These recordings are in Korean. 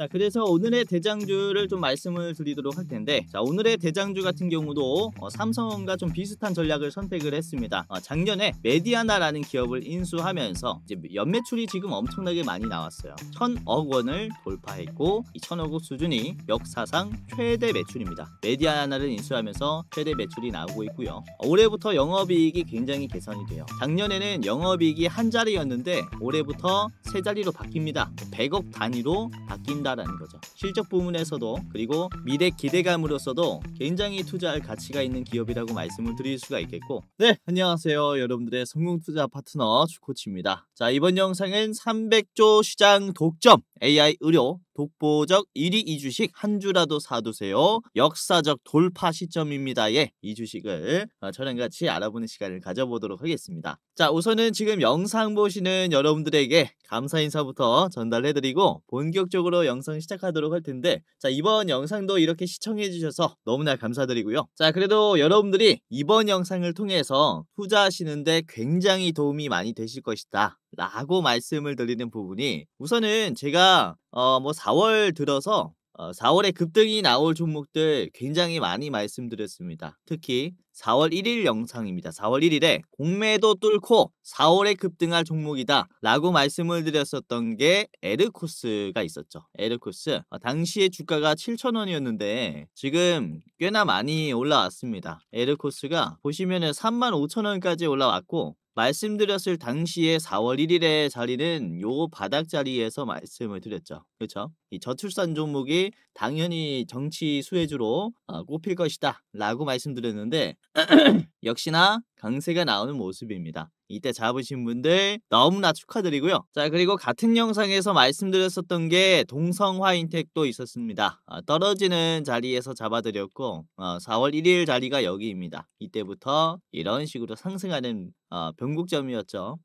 자, 그래서 오늘의 대장주를 좀 말씀을 드리도록 할 텐데, 자, 오늘의 대장주 같은 경우도 삼성과 좀 비슷한 전략을 선택을 했습니다. 작년에 메디아나라는 기업을 인수하면서 이제 연매출이 지금 엄청나게 많이 나왔어요. 1000억 원을 돌파했고, 이 1000억 원 수준이 역사상 최대 매출입니다. 메디아나를 인수하면서 최대 매출이 나오고 있고요. 올해부터 영업이익이 굉장히 개선이 돼요. 작년에는 영업이익이 한 자리였는데 올해부터 세 자리로 바뀝니다. 100억 단위로 바뀐다라는 거죠. 실적 부문에서도, 그리고 미래 기대감으로서도 굉장히 투자할 가치가 있는 기업이라고 말씀을 드릴 수가 있겠고, 네, 안녕하세요. 여러분들의 성공투자 파트너 주코치입니다. 자, 이번 영상은 300조 시장 독점 AI 의료 독보적 1위 이 주식 한 주라도 사두세요. 역사적 돌파 시점입니다. 예, 이 주식을 저랑 같이 알아보는 시간을 가져보도록 하겠습니다. 자, 우선은 지금 영상 보시는 여러분들에게 감사 인사부터 전달해드리고 본격적으로 영상 시작하도록 할 텐데, 자, 이번 영상도 이렇게 시청해주셔서 너무나 감사드리고요. 자, 그래도 여러분들이 이번 영상을 통해서 투자하시는데 굉장히 도움이 많이 되실 것이다 라고 말씀을 드리는 부분이, 우선은 제가 4월 들어서 4월에 급등이 나올 종목들 굉장히 많이 말씀드렸습니다. 특히 4월 1일 영상입니다. 4월 1일에 공매도 뚫고 4월에 급등할 종목이다 라고 말씀을 드렸었던 게 에르코스가 있었죠. 에르코스 당시에 주가가 7,000원이었는데 지금 꽤나 많이 올라왔습니다. 에르코스가 보시면은 35,000원까지 올라왔고, 말씀드렸을 당시에 4월 1일의 자리는 요 바닥 자리에서 말씀을 드렸죠. 그렇죠? 이 저출산 종목이 당연히 정치 수혜주로 꼽힐 것이다 라고 말씀드렸는데 역시나 강세가 나오는 모습입니다. 이때 잡으신 분들 너무나 축하드리고요. 자, 그리고 같은 영상에서 말씀드렸었던 게 동성화인텍도 있었습니다. 떨어지는 자리에서 잡아드렸고 4월 1일 자리가 여기입니다. 이때부터 이런 식으로 상승하는 변곡점이었죠.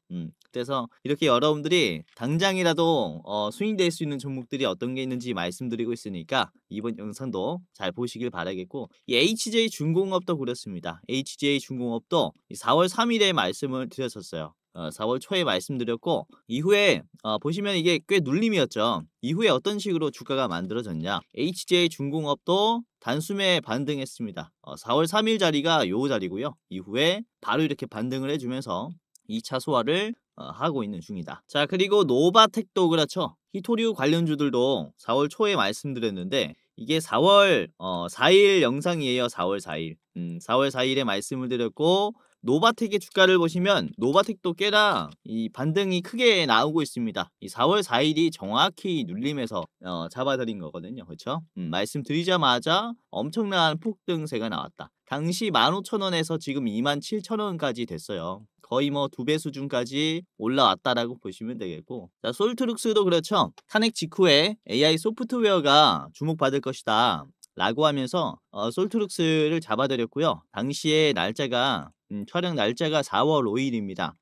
그래서 이렇게 여러분들이 당장이라도 스윙될 수 있는 종목들이 어떤 게 있는지 말씀드리고 있으니까 이번 영상도 잘 보시길 바라겠고, 이 HJ중공업도 그렇습니다. HJ중공업도 4월 3일에 말씀을 드렸었어요. 4월 초에 말씀드렸고, 이후에 보시면 이게 꽤 눌림이었죠. 이후에 어떤 식으로 주가가 만들어졌냐, HJ중공업도 단숨에 반등했습니다. 4월 3일 자리가 요 자리고요. 이후에 바로 이렇게 반등을 해주면서 2차 소화를 하고 있는 중이다. 자, 그리고 노바텍도 그렇죠. 히토류 관련주들도 4월 초에 말씀드렸는데 이게 4월 4일 영상이에요. 4월 4일 4월 4일에 말씀을 드렸고, 노바텍의 주가를 보시면 노바텍도 꽤나 이 반등이 크게 나오고 있습니다. 이 4월 4일이 정확히 눌림에서 잡아드린 거거든요. 그렇죠? 말씀드리자마자 엄청난 폭등세가 나왔다. 당시 15,000원에서 지금 27,000원까지 됐어요. 거의 뭐 2배 수준까지 올라왔다라고 보시면 되겠고, 자, 솔트룩스도 그렇죠. 탄핵 직후에 AI 소프트웨어가 주목받을 것이다 라고 하면서 솔트룩스를 잡아드렸고요. 당시에 날짜가 촬영 날짜가 4월 5일입니다.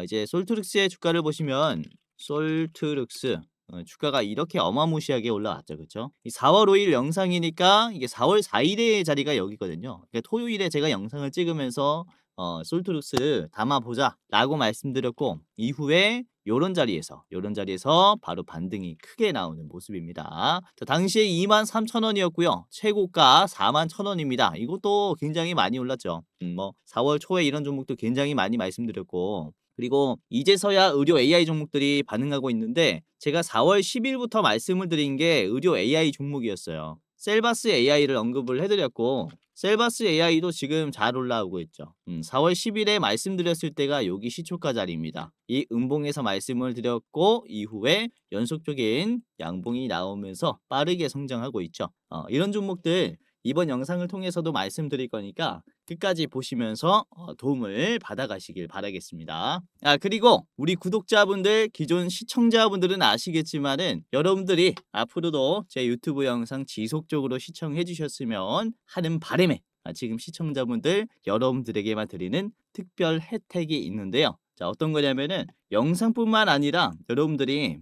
이제 솔트룩스의 주가를 보시면 솔트룩스 주가가 이렇게 어마무시하게 올라왔죠. 그렇죠? 이 4월 5일 영상이니까 이게 4월 4일의 자리가 여기거든요. 그러니까 토요일에 제가 영상을 찍으면서 솔트룩스 담아보자 라고 말씀드렸고, 이후에 요런 자리에서 바로 반등이 크게 나오는 모습입니다. 자, 당시에 23,000원이었고요. 최고가 41,000원입니다. 이것도 굉장히 많이 올랐죠. 4월 초에 이런 종목도 굉장히 많이 말씀드렸고, 그리고 이제서야 의료 AI 종목들이 반응하고 있는데, 제가 4월 10일부터 말씀을 드린 게 의료 AI 종목이었어요. 셀바스 AI를 언급을 해드렸고, 셀바스 AI도 지금 잘 올라오고 있죠. 4월 10일에 말씀드렸을 때가 여기 시초가 자리입니다. 이 음봉에서 말씀을 드렸고, 이후에 연속적인 양봉이 나오면서 빠르게 성장하고 있죠. 이런 종목들 이번 영상을 통해서도 말씀드릴 거니까 끝까지 보시면서 도움을 받아가시길 바라겠습니다. 그리고 우리 구독자분들, 기존 시청자분들은 아시겠지만은 여러분들이 앞으로도 제 유튜브 영상 지속적으로 시청해 주셨으면 하는 바람에 지금 시청자분들 여러분들에게만 드리는 특별 혜택이 있는데요. 자, 어떤 거냐면은 영상뿐만 아니라 여러분들이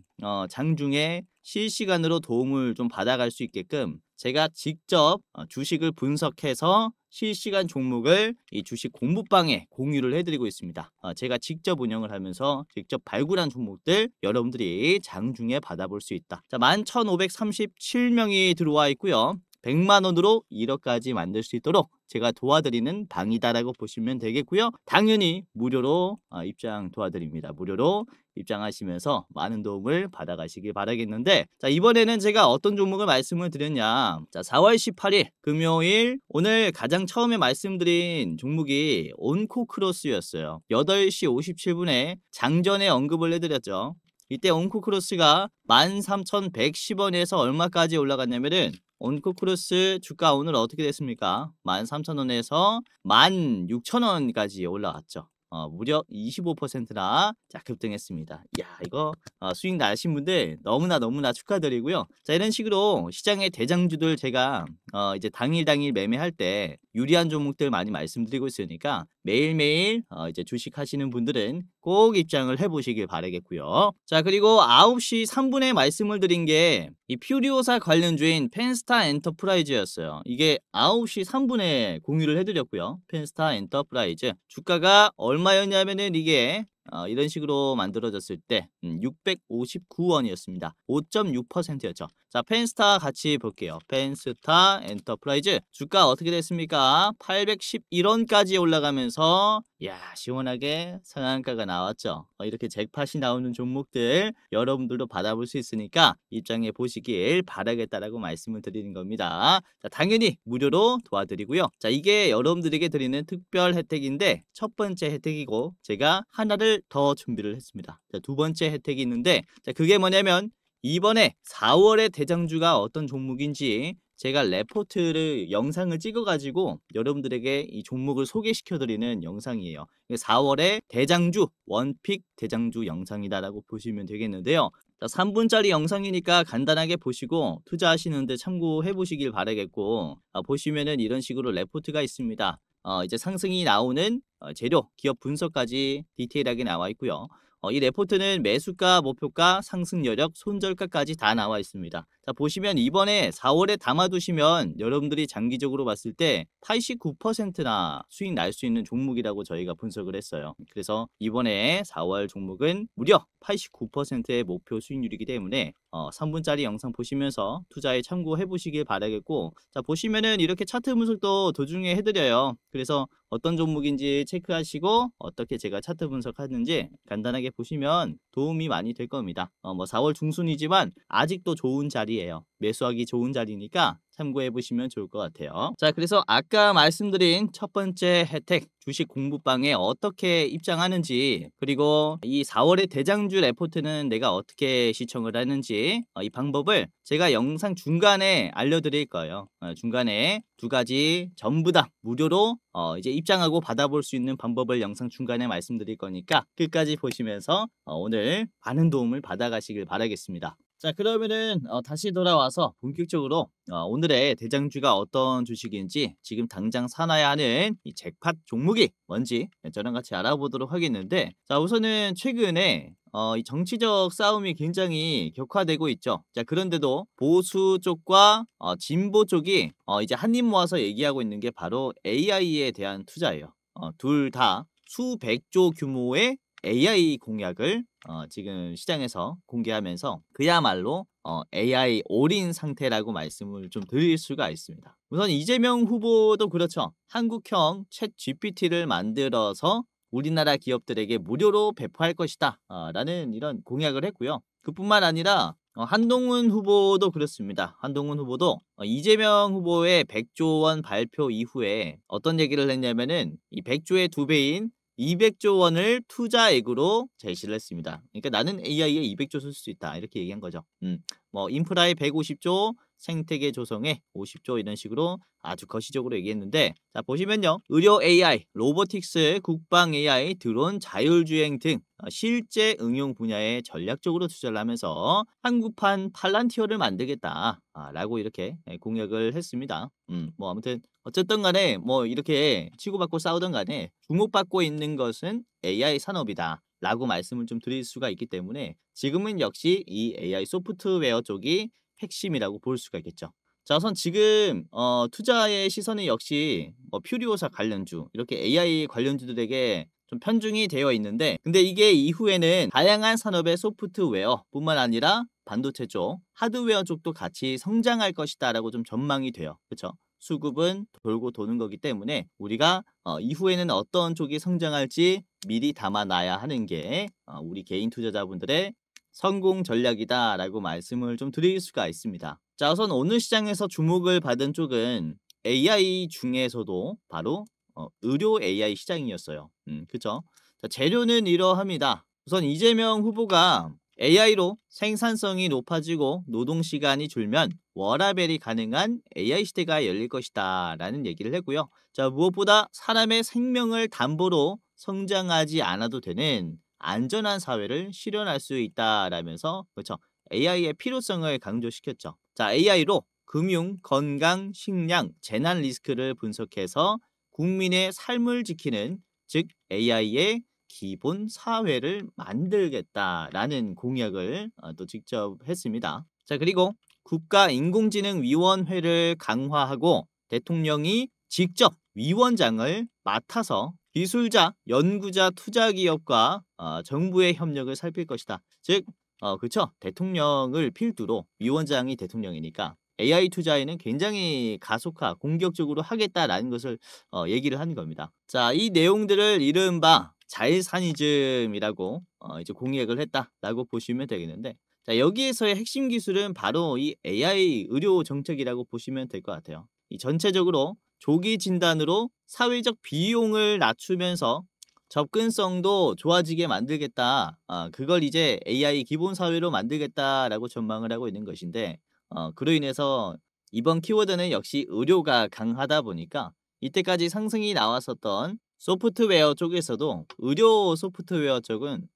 장중에 실시간으로 도움을 좀 받아갈 수 있게끔 제가 직접 주식을 분석해서 실시간 종목을 이 주식 공부방에 공유를 해드리고 있습니다. 제가 직접 운영을 하면서 직접 발굴한 종목들 여러분들이 장중에 받아볼 수 있다. 자, 11,537명이 들어와 있고요. 100만 원으로 1억까지 만들 수 있도록 제가 도와드리는 방이다라고 보시면 되겠고요. 당연히 무료로 입장 도와드립니다. 무료로 입장하시면서 많은 도움을 받아가시길 바라겠는데, 자, 이번에는 제가 어떤 종목을 말씀을 드렸냐. 자, 4월 18일 금요일 오늘 가장 처음에 말씀드린 종목이 온코크로스였어요. 8시 57분에 장전에 언급을 해드렸죠. 이때 온코크로스가 13,110원에서 얼마까지 올라갔냐면은 온코크로스 주가 오늘 어떻게 됐습니까? 13,000원에서 16,000원까지 올라갔죠. 무려 25%나 급등했습니다. 이야, 이거 수익 나신 분들 너무나 축하드리고요. 자, 이런 식으로 시장의 대장주들 제가 이제 당일 매매할 때 유리한 종목들 많이 말씀드리고 있으니까 매일매일 이제 주식 하시는 분들은 꼭 입장을 해보시길 바라겠고요. 자, 그리고 9시 3분에 말씀을 드린 게 이 퓨리오사 관련주인 펜스타 엔터프라이즈였어요. 이게 9시 3분에 공유를 해드렸고요. 펜스타 엔터프라이즈 주가가 얼마였냐면은 이게 이런 식으로 만들어졌을 때 659원이었습니다. 5.6%였죠. 자, 펜스타 같이 볼게요. 펜스타 엔터프라이즈 주가 어떻게 됐습니까? 811원까지 올라가면서 야, 시원하게 상한가가 나왔죠. 이렇게 잭팟이 나오는 종목들 여러분들도 받아볼 수 있으니까 입장해 보시길 바라겠다라고 말씀을 드리는 겁니다. 자, 당연히 무료로 도와드리고요. 자, 이게 여러분들에게 드리는 특별 혜택인데 첫 번째 혜택이고 제가 하나를 더 준비를 했습니다. 자, 두 번째 혜택이 있는데, 자, 그게 뭐냐면 이번에 4월의 대장주가 어떤 종목인지 제가 레포트를 영상을 찍어가지고 여러분들에게 이 종목을 소개시켜드리는 영상이에요. 4월의 대장주 원픽 대장주 영상이다라고 보시면 되겠는데요. 자, 3분짜리 영상이니까 간단하게 보시고 투자하시는데 참고해 보시길 바라겠고, 보시면은 이런 식으로 레포트가 있습니다. 이제 상승이 나오는 재료, 기업 분석까지 디테일하게 나와 있고요. 이 레포트는 매수가, 목표가, 상승 여력, 손절가까지 다 나와 있습니다. 자, 보시면 이번에 4월에 담아두시면 여러분들이 장기적으로 봤을 때 89%나 수익 날 수 있는 종목이라고 저희가 분석을 했어요. 그래서 이번에 4월 종목은 무려 89%의 목표 수익률이기 때문에 3분짜리 영상 보시면서 투자에 참고해 보시길 바라겠고, 자, 보시면은 이렇게 차트 분석도 도중에 해드려요. 그래서 어떤 종목인지 체크하시고 어떻게 제가 차트 분석하는지 간단하게 보시면 도움이 많이 될 겁니다. 4월 중순이지만 아직도 좋은 자리예요. 매수하기 좋은 자리니까 참고해 보시면 좋을 것 같아요. 자, 그래서 아까 말씀드린 첫 번째 혜택 주식 공부방에 어떻게 입장하는지, 그리고 이 4월의 대장주 레포트는 내가 어떻게 시청을 하는지 이 방법을 제가 영상 중간에 알려드릴 거예요. 중간에 두 가지 전부 다 무료로 이제 입장하고 받아볼 수 있는 방법을 영상 중간에 말씀드릴 거니까 끝까지 보시면서 오늘 많은 도움을 받아가시길 바라겠습니다. 자, 그러면은 다시 돌아와서 본격적으로 오늘의 대장주가 어떤 주식인지 지금 당장 사놔야 하는 이 잭팟 종목이 뭔지 저랑 같이 알아보도록 하겠는데, 자, 우선은 최근에 이 정치적 싸움이 굉장히 격화되고 있죠. 자, 그런데도 보수 쪽과 진보 쪽이 이제 한입 모아서 얘기하고 있는 게 바로 AI에 대한 투자예요. 둘 다 수백조 규모의 AI 공약을 지금 시장에서 공개하면서 그야말로 AI 올인 상태라고 말씀을 좀 드릴 수가 있습니다. 우선 이재명 후보도 그렇죠. 한국형 챗 GPT를 만들어서 우리나라 기업들에게 무료로 배포할 것이다 라는 이런 공약을 했고요. 그뿐만 아니라 한동훈 후보도 그렇습니다. 한동훈 후보도 이재명 후보의 100조 원 발표 이후에 어떤 얘기를 했냐면은 이 100조의 2배인 200조 원을 투자액으로 제시를 했습니다. 그러니까 나는 AI에 200조 쓸 수 있다 이렇게 얘기한 거죠. 인프라에 150조, 생태계 조성에 50조 이런 식으로 아주 거시적으로 얘기했는데, 자, 보시면요, 의료 AI, 로보틱스, 국방 AI, 드론, 자율주행 등 실제 응용 분야에 전략적으로 투자를 하면서 한국판 팔란티어를 만들겠다 라고 이렇게 공약을 했습니다. 아무튼 어쨌든 간에 이렇게 치고받고 싸우던 간에 주목받고 있는 것은 AI 산업이다. 라고 말씀을 좀 드릴 수가 있기 때문에 지금은 역시 이 AI 소프트웨어 쪽이 핵심이라고 볼 수가 있겠죠. 자, 우선 지금 투자의 시선이 역시 퓨리오사 관련주 이렇게 AI 관련주들에게 좀 편중이 되어 있는데, 근데 이게 이후에는 다양한 산업의 소프트웨어뿐만 아니라 반도체 쪽, 하드웨어 쪽도 같이 성장할 것이다라고 좀 전망이 돼요. 그렇죠? 수급은 돌고 도는 거기 때문에 우리가 이후에는 어떤 쪽이 성장할지 미리 담아놔야 하는 게 우리 개인 투자자분들의 성공 전략이다라고 말씀을 좀 드릴 수가 있습니다. 자, 우선 오늘 시장에서 주목을 받은 쪽은 AI 중에서도 바로 의료 AI 시장이었어요. 그죠? 자, 재료는 이러합니다. 우선 이재명 후보가 AI로 생산성이 높아지고 노동시간이 줄면 워라밸이 가능한 AI 시대가 열릴 것이다 라는 얘기를 했고요. 자, 무엇보다 사람의 생명을 담보로 성장하지 않아도 되는 안전한 사회를 실현할 수 있다라면서, 그렇죠, AI의 필요성을 강조시켰죠. 자, AI로 금융, 건강, 식량, 재난 리스크를 분석해서 국민의 삶을 지키는, 즉 AI의 기본 사회를 만들겠다라는 공약을 또 직접 했습니다. 자, 그리고 국가인공지능위원회를 강화하고 대통령이 직접 위원장을 맡아서 기술자, 연구자, 투자기업과 정부의 협력을 살필 것이다. 즉, 그렇죠, 대통령을 필두로, 위원장이 대통령이니까 AI 투자에는 굉장히 가속화, 공격적으로 하겠다라는 것을 얘기를 하는 겁니다. 자, 이 내용들을 이른바 자일산이즘이라고 이제 공약을 했다라고 보시면 되겠는데, 자, 여기에서의 핵심 기술은 바로 이 AI 의료 정책이라고 보시면 될 것 같아요. 이 전체적으로 조기 진단으로 사회적 비용을 낮추면서 접근성도 좋아지게 만들겠다. 그걸 이제 AI 기본 사회로 만들겠다라고 전망을 하고 있는 것인데, 그로 인해서 이번 키워드는 역시 의료가 강하다 보니까 이때까지 상승이 나왔었던 소프트웨어 쪽에서도 의료 소프트웨어 쪽은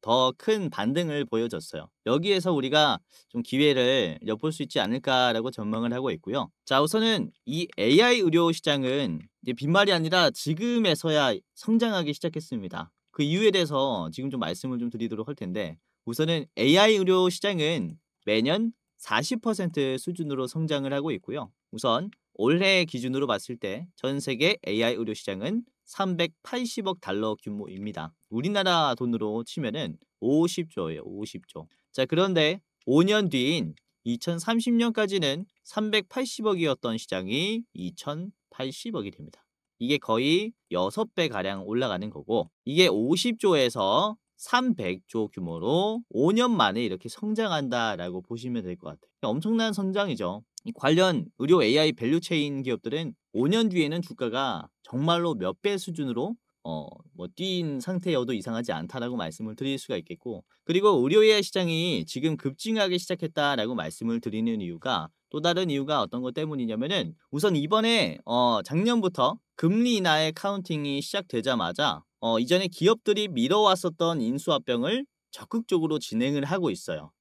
더 큰 반등을 보여줬어요. 여기에서 우리가 좀 기회를 엿볼 수 있지 않을까라고 전망을 하고 있고요. 자, 우선은 이 AI 의료 시장은 이제 빈말이 아니라 지금에서야 성장하기 시작했습니다. 그 이유에 대해서 지금 좀 말씀을 좀 드리도록 할 텐데, 우선은 AI 의료 시장은 매년 40% 수준으로 성장을 하고 있고요. 우선 올해 기준으로 봤을 때 전 세계 AI 의료 시장은 380억 달러 규모입니다. 우리나라 돈으로 치면은 50조예요. 50조. 자, 그런데 5년 뒤인 2030년까지는 380억이었던 시장이 2080억이 됩니다. 이게 거의 6배 가량 올라가는 거고, 이게 50조에서 300조 규모로 5년 만에 이렇게 성장한다라고 보시면 될 것 같아요. 엄청난 성장이죠. 이 관련 의료 AI 밸류체인 기업들은 5년 뒤에는 주가가 정말로 몇 배 수준으로 뛴 상태여도 이상하지 않다라고 말씀을 드릴 수가 있겠고, 그리고 의료 AI 시장이 지금 급증하기 시작했다라고 말씀을 드리는 이유가, 또 다른 이유가 어떤 것 때문이냐면은, 우선 이번에 작년부터 금리 인하의 카운팅이 시작되자마자 이전에 기업들이 미뤄왔었던 인수합병을 적극적으로 진행을 하고 있어요.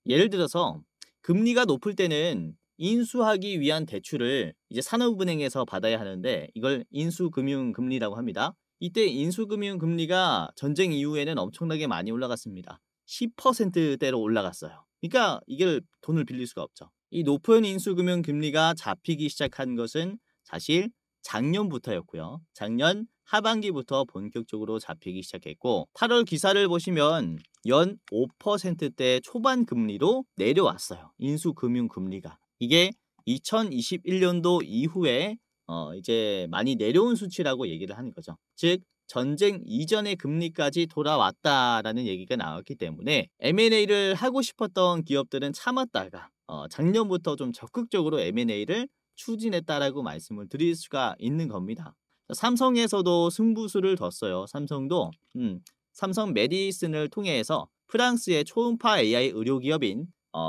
예를 들어서 금리가 높을 때는 인수하기 위한 대출을 이제 산업은행에서 받아야 하는데, 이걸 인수금융금리라고 합니다. 이때 인수금융금리가 전쟁 이후에는 엄청나게 많이 올라갔습니다. 10%대로 올라갔어요. 그러니까 이걸 돈을 빌릴 수가 없죠. 이 높은 인수금융금리가 잡히기 시작한 것은 사실 작년부터였고요. 작년 하반기부터 본격적으로 잡히기 시작했고, 8월 기사를 보시면 연 5%대 초반 금리로 내려왔어요. 인수금융금리가. 이게 2021년도 이후에 이제 많이 내려온 수치라고 얘기를 하는 거죠. 즉, 전쟁 이전의 금리까지 돌아왔다라는 얘기가 나왔기 때문에 M&A를 하고 싶었던 기업들은 참았다가 작년부터 좀 적극적으로 M&A를 추진했다라고 말씀을 드릴 수가 있는 겁니다. 삼성에서도 승부수를 뒀어요. 삼성도 삼성 메디슨을 통해서 프랑스의 초음파 AI 의료기업인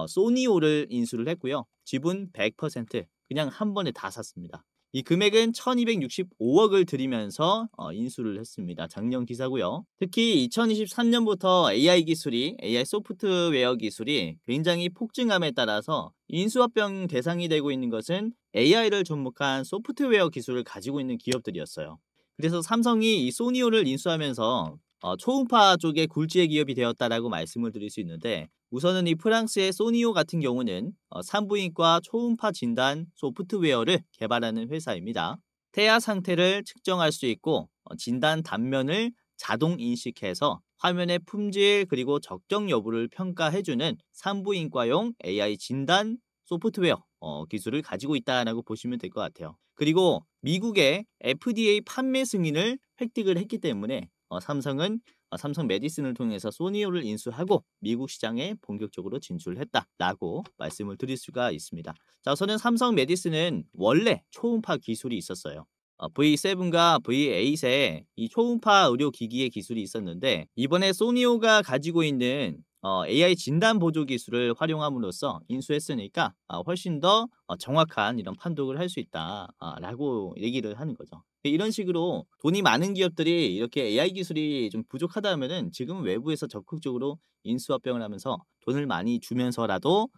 소니오를 인수를 했고요. 지분 100% 그냥 한 번에 다 샀습니다. 이 금액은 1265억을 들이면서 인수를 했습니다. 작년 기사고요. 특히 2023년부터 AI 소프트웨어 기술이 굉장히 폭증함에 따라서 인수합병 대상이 되고 있는 것은 AI를 접목한 소프트웨어 기술을 가지고 있는 기업들이었어요. 그래서 삼성이 이 소니오를 인수하면서 초음파 쪽에 굴지의 기업이 되었다라고 말씀을 드릴 수 있는데, 우선은 이 프랑스의 소니오 같은 경우는 산부인과 초음파 진단 소프트웨어를 개발하는 회사입니다. 태아 상태를 측정할 수 있고 진단 단면을 자동 인식해서 화면의 품질 그리고 적정 여부를 평가해주는 산부인과용 AI 진단 소프트웨어 기술을 가지고 있다라고 보시면 될 것 같아요. 그리고 미국의 FDA 판매 승인을 획득을 했기 때문에 삼성은 삼성 메디슨을 통해서 소니오를 인수하고 미국 시장에 본격적으로 진출했다라고 말씀을 드릴 수가 있습니다. 자, 우선은 삼성 메디슨은 원래 초음파 기술이 있었어요. V7과 V8에 이 초음파 의료기기의 기술이 있었는데, 이번에 소니오가 가지고 있는 AI 진단 보조 기술을 활용함으로써 인수했으니까 훨씬 더 정확한 이런 판독을 할 수 있다라고 얘기를 하는 거죠. 이런 식으로 돈이 많은 기업들이 이렇게 AI 기술이 좀 부족하다 하면은 지금은 외부에서 적극적으로 인수합병을 하면서 돈을 많이 주면서라도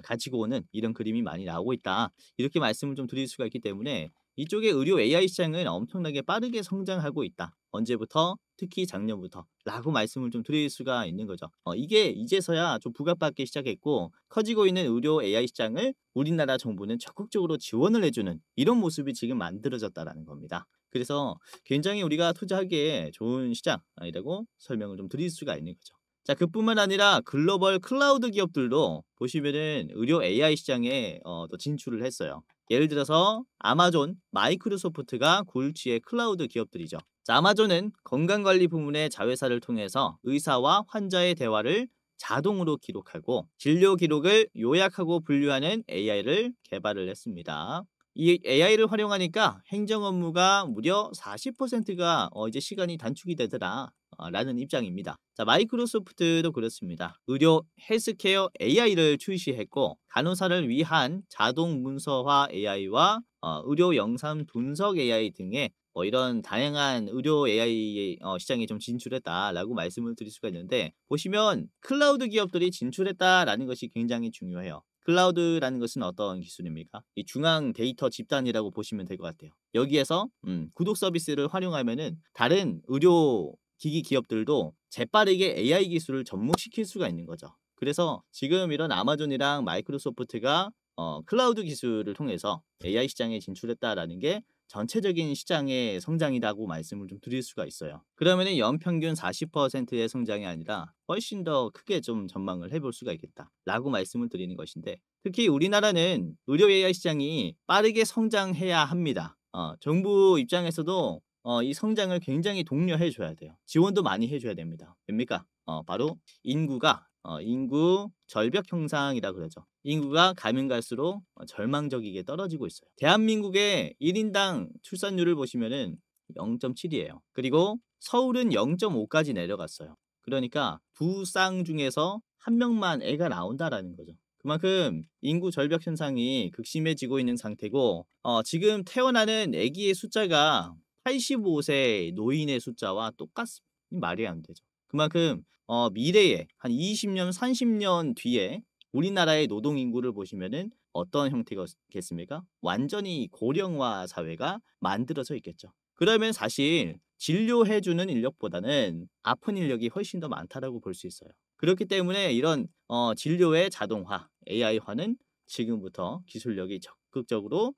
가지고 오는 이런 그림이 많이 나오고 있다. 이렇게 말씀을 좀 드릴 수가 있기 때문에 이쪽의 의료 AI 시장은 엄청나게 빠르게 성장하고 있다. 언제부터? 특히 작년부터 라고 말씀을 좀 드릴 수가 있는 거죠. 이게 이제서야 좀 부각받기 시작했고, 커지고 있는 의료 AI 시장을 우리나라 정부는 적극적으로 지원을 해주는 이런 모습이 지금 만들어졌다라는 겁니다. 그래서 굉장히 우리가 투자하기에 좋은 시장이라고 설명을 좀 드릴 수가 있는 거죠. 자, 그뿐만 아니라 글로벌 클라우드 기업들도 보시면은 의료 AI 시장에 또 진출을 했어요. 예를 들어서 아마존, 마이크로소프트가 굴지의 클라우드 기업들이죠. 자, 아마존은 건강관리 부문의 자회사를 통해서 의사와 환자의 대화를 자동으로 기록하고 진료 기록을 요약하고 분류하는 AI를 개발을 했습니다. 이 AI를 활용하니까 행정 업무가 무려 40%가 이제 시간이 단축이 되더라. 라는 입장입니다. 자, 마이크로소프트도 그렇습니다. 의료 헬스케어 AI를 출시했고, 간호사를 위한 자동 문서화 AI와 의료 영상 분석 AI 등의 이런 다양한 의료 AI 시장에 좀 진출했다라고 말씀을 드릴 수가 있는데, 보시면 클라우드 기업들이 진출했다라는 것이 굉장히 중요해요. 클라우드라는 것은 어떤 기술입니까? 이 중앙 데이터 집단이라고 보시면 될 것 같아요. 여기에서 구독 서비스를 활용하면은 다른 의료 기기 기업들도 재빠르게 AI 기술을 접목시킬 수가 있는 거죠. 그래서 지금 이런 아마존이랑 마이크로소프트가 클라우드 기술을 통해서 AI 시장에 진출했다라는 게 전체적인 시장의 성장이라고 말씀을 좀 드릴 수가 있어요. 그러면은 연평균 40%의 성장이 아니라 훨씬 더 크게 좀 전망을 해볼 수가 있겠다라고 말씀을 드리는 것인데, 특히 우리나라는 의료 AI 시장이 빠르게 성장해야 합니다. 정부 입장에서도 이 성장을 굉장히 독려해 줘야 돼요. 지원도 많이 해 줘야 됩니다. 됩니까? 바로 인구 절벽 형상이라 그러죠. 인구가 가면 갈수록 절망적이게 떨어지고 있어요. 대한민국의 1인당 출산율을 보시면은 0.7이에요. 그리고 서울은 0.5까지 내려갔어요. 그러니까 두 쌍 중에서 한 명만 애가 나온다라는 거죠. 그만큼 인구 절벽 현상이 극심해지고 있는 상태고, 지금 태어나는 아기의 숫자가 85세 노인의 숫자와 똑같습니다. 말이 안 되죠. 그만큼 미래에 한 20년, 30년 뒤에 우리나라의 노동 인구를 보시면은 어떤 형태겠습니까? 완전히 고령화 사회가 만들어져 있겠죠. 그러면 사실 진료해주는 인력보다는 아픈 인력이 훨씬 더 많다라고 볼 수 있어요. 그렇기 때문에 이런 진료의 자동화, AI화는 지금부터 기술력이 적극적으로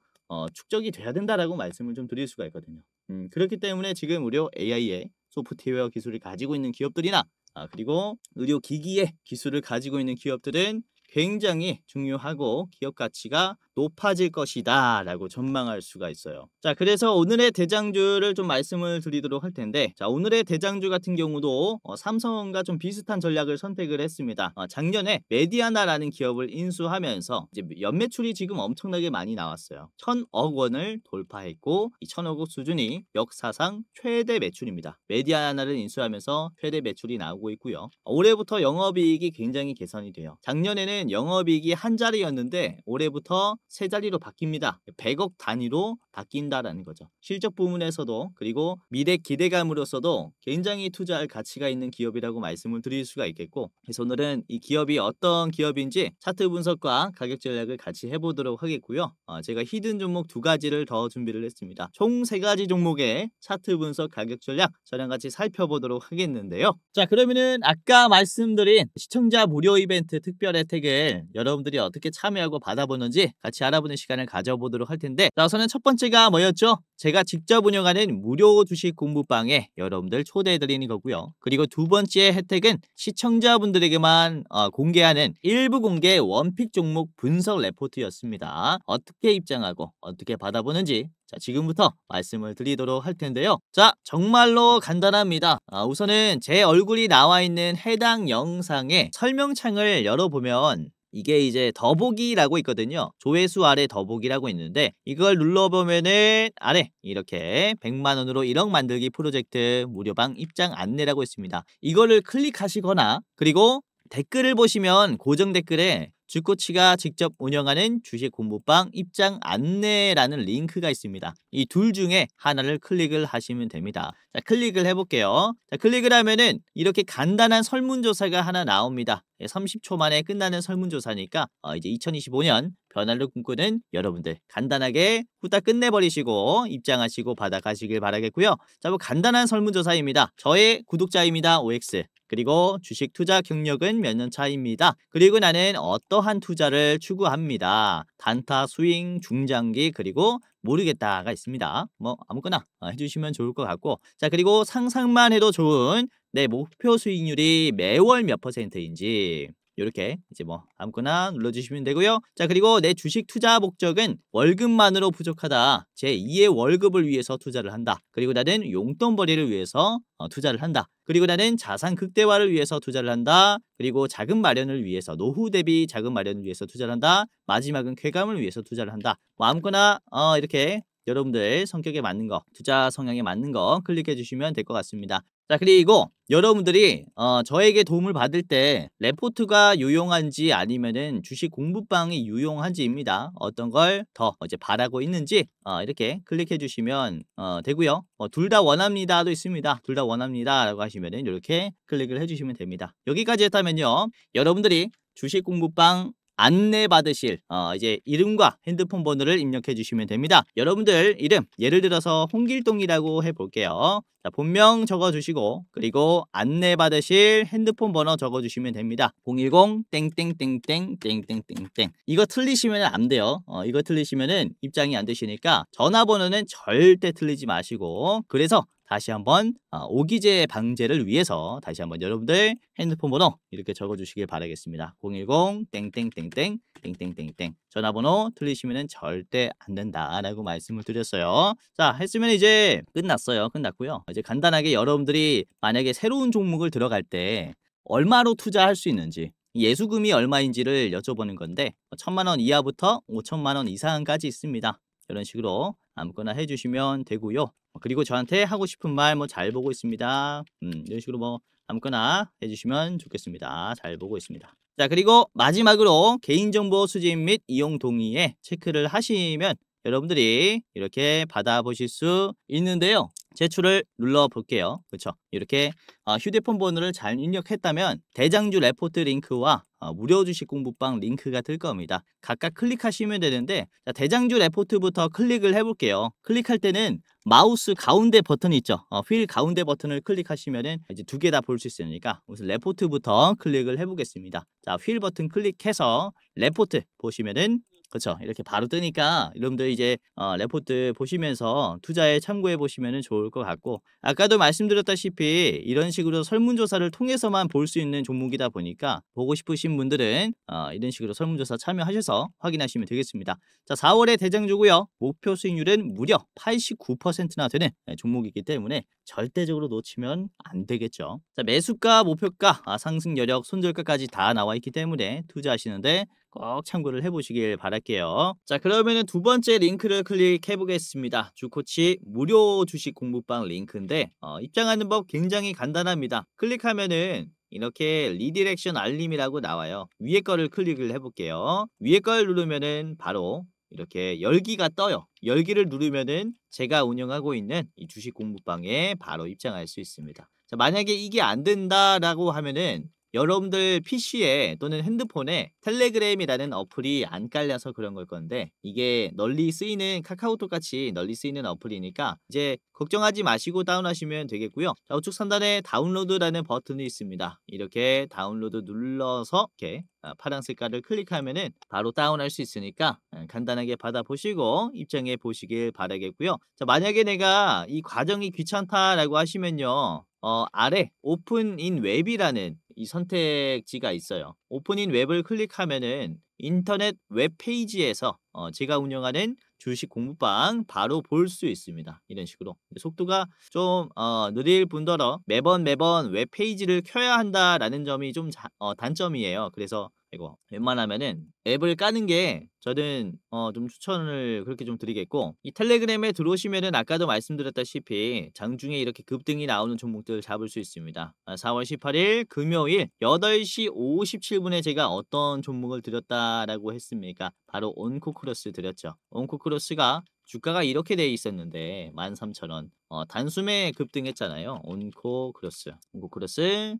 축적이 돼야 된다라고 말씀을 좀 드릴 수가 있거든요. 그렇기 때문에 지금 의료 AI의 소프트웨어 기술을 가지고 있는 기업들이나 그리고 의료 기기의 기술을 가지고 있는 기업들은 굉장히 중요하고 기업 가치가 높아질 것이다 라고 전망할 수가 있어요. 자, 그래서 오늘의 대장주를 좀 말씀을 드리도록 할 텐데, 자, 오늘의 대장주 같은 경우도 삼성과 좀 비슷한 전략을 선택을 했습니다. 작년에 메디아나라는 기업을 인수하면서 이제 연매출이 지금 엄청나게 많이 나왔어요. 1,000억 원을 돌파했고, 이 1,000억 원 수준이 역사상 최대 매출입니다. 메디아나를 인수하면서 최대 매출이 나오고 있고요. 올해부터 영업이익이 굉장히 개선이 돼요. 작년에는 작년에는 영업이익이 한 자리였는데 올해부터 세 자리로 바뀝니다. 100억 단위로 바뀐다라는 거죠. 실적 부문에서도 그리고 미래 기대감으로서도 굉장히 투자할 가치가 있는 기업이라고 말씀을 드릴 수가 있겠고, 그래서 오늘은 이 기업이 어떤 기업인지 차트 분석과 가격 전략을 같이 해보도록 하겠고요. 제가 히든 종목 2가지를 더 준비를 했습니다. 총 3가지 종목의 차트 분석 가격 전략 저랑 같이 살펴보도록 하겠는데요. 자, 그러면은 아까 말씀드린 시청자 무료 이벤트 특별 혜택을 여러분들이 어떻게 참여하고 받아보는지 같이 알아보는 시간을 가져보도록 할 텐데, 자, 우선은 첫 번째가 뭐였죠? 제가 직접 운영하는 무료 주식 공부방에 여러분들 초대해드리는 거고요. 그리고 두 번째 혜택은 시청자분들에게만 공개하는 일부 공개 원픽 종목 분석 레포트였습니다. 어떻게 입장하고 어떻게 받아보는지 자, 지금부터 말씀을 드리도록 할 텐데요. 자, 정말로 간단합니다. 우선은 제 얼굴이 나와 있는 해당 영상의 설명창을 열어보면 이게 이제 더보기라고 있거든요. 조회수 아래 더보기라고 있는데 이걸 눌러보면은 아래 이렇게 100만 원으로 1억 만들기 프로젝트 무료방 입장 안내라고 있습니다. 이거를 클릭하시거나 그리고 댓글을 보시면 고정 댓글에 주코치가 직접 운영하는 주식 공부방 입장 안내라는 링크가 있습니다. 이 둘 중에 하나를 클릭을 하시면 됩니다. 자, 클릭을 해볼게요. 자, 클릭을 하면은 이렇게 간단한 설문조사가 하나 나옵니다. 30초 만에 끝나는 설문조사니까 이제 2025년 변화를 꿈꾸는 여러분들 간단하게 후딱 끝내버리시고 입장하시고 받아가시길 바라겠고요. 자, 뭐 간단한 설문조사입니다. 저의 구독자입니다. OX. 그리고 주식 투자 경력은 몇 년 차입니다. 그리고 나는 어떠한 투자를 추구합니다. 단타, 스윙, 중장기, 그리고 모르겠다가 있습니다. 뭐 아무거나 해주시면 좋을 것 같고, 자, 그리고 상상만 해도 좋은 내 목표 수익률이 매월 몇 %인지 이렇게 이제 뭐 아무거나 눌러주시면 되고요. 자, 그리고 내 주식 투자 목적은 월급만으로 부족하다. 제 2의 월급을 위해서 투자를 한다. 그리고 나는 용돈벌이를 위해서 투자를 한다. 그리고 나는 자산 극대화를 위해서 투자를 한다. 그리고 자금 마련을 위해서 노후 대비 자금 마련을 위해서 투자를 한다. 마지막은 쾌감을 위해서 투자를 한다. 뭐 아무거나 이렇게 여러분들 성격에 맞는 거, 투자 성향에 맞는 거 클릭해 주시면 될 것 같습니다. 자, 그리고 여러분들이 저에게 도움을 받을 때 레포트가 유용한지 아니면은 주식 공부방이 유용한지입니다. 어떤 걸 더 이제 바라고 있는지 이렇게 클릭해 주시면 되고요. 둘 다 원합니다도 있습니다. 둘 다 원합니다라고 하시면은 이렇게 클릭을 해 주시면 됩니다. 여기까지 했다면요. 여러분들이 주식 공부방 안내받으실 이제 이름과 핸드폰 번호를 입력해 주시면 됩니다. 여러분들 이름 예를 들어서 홍길동이라고 해볼게요. 자, 본명 적어주시고 그리고 안내받으실 핸드폰 번호 적어주시면 됩니다. 010 땡땡땡땡 땡땡땡땡. 이거 틀리시면 안 돼요. 이거 틀리시면은 입장이 안 되시니까 전화번호는 절대 틀리지 마시고, 그래서 다시 한번 오기재 방제를 위해서 다시 한번 여러분들 핸드폰 번호 이렇게 적어주시길 바라겠습니다. 010 땡땡땡땡 땡땡땡땡. 전화번호 틀리시면 절대 안 된다라고 말씀을 드렸어요. 자, 했으면 이제 끝났어요. 끝났고요. 이제 간단하게 여러분들이 만약에 새로운 종목을 들어갈 때 얼마로 투자할 수 있는지, 예수금이 얼마인지를 여쭤보는 건데 1,000만 원 이하부터 5천만 원 이상까지 있습니다. 이런 식으로 아무거나 해주시면 되고요. 그리고 저한테 하고 싶은 말 뭐 잘 보고 있습니다. 이런 식으로 뭐 아무거나 해주시면 좋겠습니다. 잘 보고 있습니다. 자, 그리고 마지막으로 개인정보 수집 및 이용 동의에 체크를 하시면 여러분들이 이렇게 받아보실 수 있는데요. 제출을 눌러볼게요. 그렇죠? 이렇게 휴대폰 번호를 잘 입력했다면 대장주 레포트 링크와 무료 주식 공부방 링크가 뜰 겁니다. 각각 클릭하시면 되는데, 자, 대장주 레포트부터 클릭을 해볼게요. 클릭할 때는 마우스 가운데 버튼 있죠? 휠 가운데 버튼을 클릭하시면은 이제 두 개 다 볼 수 있으니까 우선 레포트부터 클릭을 해보겠습니다. 자, 휠 버튼 클릭해서 레포트 보시면은 그렇죠. 이렇게 바로 뜨니까 여러분들 이제 레포트 보시면서 투자에 참고해 보시면 좋을 것 같고, 아까도 말씀드렸다시피 이런 식으로 설문조사를 통해서만 볼 수 있는 종목이다 보니까 보고 싶으신 분들은 이런 식으로 설문조사 참여하셔서 확인하시면 되겠습니다. 자, 4월에 대장주고요. 목표 수익률은 무려 89%나 되는 종목이기 때문에 절대적으로 놓치면 안 되겠죠. 자, 매수가, 목표가, 상승 여력, 손절가까지 다 나와 있기 때문에 투자하시는데 꼭 참고를 해보시길 바랄게요. 자, 그러면은 두 번째 링크를 클릭해 보겠습니다. 주코치 무료 주식 공부방 링크인데 입장하는 법 굉장히 간단합니다. 클릭하면은 이렇게 리디렉션 알림이라고 나와요. 위에 거를 클릭을 해볼게요. 위에 걸 누르면은 바로 이렇게 열기가 떠요. 열기를 누르면은 제가 운영하고 있는 이 주식 공부방에 바로 입장할 수 있습니다. 자, 만약에 이게 안 된다라고 하면은 여러분들 PC에 또는 핸드폰에 텔레그램이라는 어플이 안 깔려서 그런 걸 건데, 이게 널리 쓰이는 카카오톡 같이 널리 쓰이는 어플이니까 이제 걱정하지 마시고 다운하시면 되겠고요. 자, 우측 상단에 다운로드라는 버튼이 있습니다. 이렇게 다운로드 눌러서 이렇게 파란 색깔을 클릭하면은 바로 다운할 수 있으니까 간단하게 받아보시고 입장해 보시길 바라겠고요. 자, 만약에 내가 이 과정이 귀찮다라고 하시면요. 아래 오픈 인 웹이라는 이 선택지가 있어요. 오픈 인 웹을 클릭하면은 인터넷 웹페이지에서 제가 운영하는 주식 공부방 바로 볼 수 있습니다. 이런 식으로 속도가 좀 느릴 뿐더러 매번 웹페이지를 켜야 한다라는 점이 좀 단점이에요. 그래서 이거 웬만하면은 앱을 까는 게 저는 좀 추천을 그렇게 좀 드리겠고, 이 텔레그램에 들어오시면은 아까도 말씀드렸다시피 장중에 이렇게 급등이 나오는 종목들을 잡을 수 있습니다. 4월 18일 금요일 8시 57분에 제가 어떤 종목을 드렸다라고 했습니까? 바로 온코크로스 드렸죠. 온코크로스가 주가가 이렇게 돼 있었는데 13,000원 단숨에 급등했잖아요. 온코크로스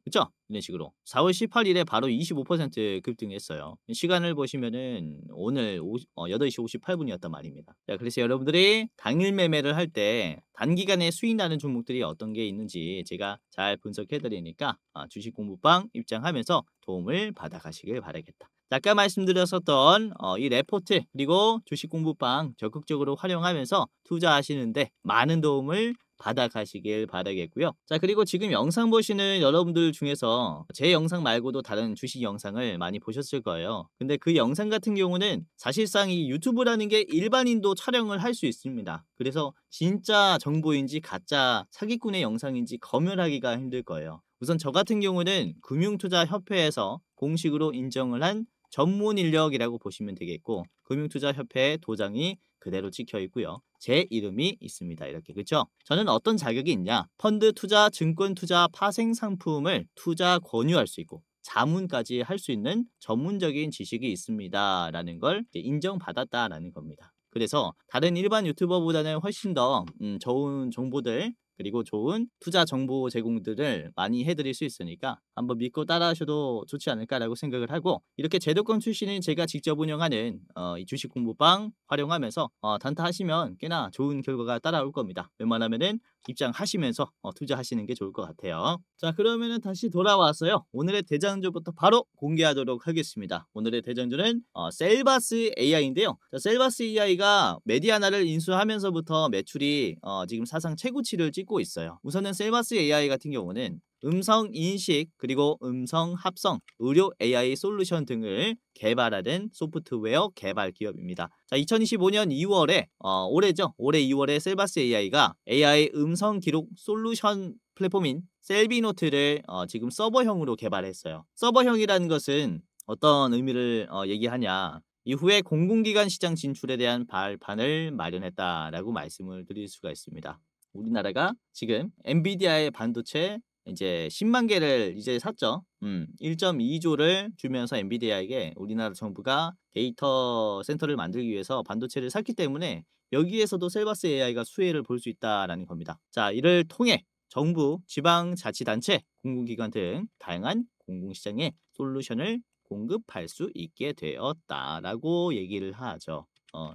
그쵸? 이런 식으로 4월 18일에 바로 25% 급등했어요. 시간을 보시면은 오늘 8시 58분이었단 말입니다. 자, 그래서 여러분들이 당일 매매를 할 때 단기간에 수익 나는 종목들이 어떤 게 있는지 제가 잘 분석해 드리니까 주식 공부방 입장하면서 도움을 받아 가시길 바라겠다. 아까 말씀드렸었던 이 레포트 그리고 주식 공부방 적극적으로 활용하면서 투자하시는데 많은 도움을 받아 가시길 바라겠고요. 자, 그리고 지금 영상 보시는 여러분들 중에서 제 영상 말고도 다른 주식 영상을 많이 보셨을 거예요. 근데 그 영상 같은 경우는 사실상 이 유튜브라는 게 일반인도 촬영을 할 수 있습니다. 그래서 진짜 정보인지 가짜 사기꾼의 영상인지 검열하기가 힘들 거예요. 우선 저 같은 경우는 금융투자협회에서 공식으로 인정을 한 전문 인력이라고 보시면 되겠고, 금융투자협회의 도장이 그대로 찍혀 있고요. 제 이름이 있습니다. 이렇게, 그렇죠? 저는 어떤 자격이 있냐? 펀드 투자, 증권 투자, 파생 상품을 투자 권유할 수 있고 자문까지 할 수 있는 전문적인 지식이 있습니다라는 걸 인정받았다라는 겁니다. 그래서 다른 일반 유튜버보다는 훨씬 더 좋은 정보들 그리고 좋은 투자 정보 제공들을 많이 해드릴 수 있으니까 한번 믿고 따라하셔도 좋지 않을까라고 생각을 하고, 이렇게 제도권 출신인 제가 직접 운영하는 이 주식 공부방 활용하면서 단타하시면 꽤나 좋은 결과가 따라올 겁니다. 웬만하면은 입장하시면서 투자하시는 게 좋을 것 같아요. 자, 그러면은 다시 돌아왔어요. 오늘의 대장주부터 바로 공개하도록 하겠습니다. 오늘의 대장주는 셀바스 AI인데요. 자, 셀바스 AI가 메디아나를 인수하면서부터 매출이 지금 사상 최고치를 찍고 있어요. 우선은 셀바스 AI 같은 경우는 음성 인식 그리고 음성 합성, 의료 AI 솔루션 등을 개발하는 소프트웨어 개발 기업입니다. 자, 2025년 2월에 올해죠. 올해 2월에 셀바스 AI가 AI 음성 기록 솔루션 플랫폼인 셀비노트를 지금 서버형으로 개발했어요. 서버형이라는 것은 어떤 의미를 얘기하냐? 이후에 공공기관 시장 진출에 대한 발판을 마련했다라고 말씀을 드릴 수가 있습니다. 우리나라가 지금 엔비디아의 반도체 이제 10만 개를 이제 샀죠. 1.2조를 주면서 엔비디아에게 우리나라 정부가 데이터 센터를 만들기 위해서 반도체를 샀기 때문에 여기에서도 셀바스 AI가 수혜를 볼 수 있다라는 겁니다. 자, 이를 통해 정부, 지방자치단체, 공공기관 등 다양한 공공시장에 솔루션을 공급할 수 있게 되었다라고 얘기를 하죠.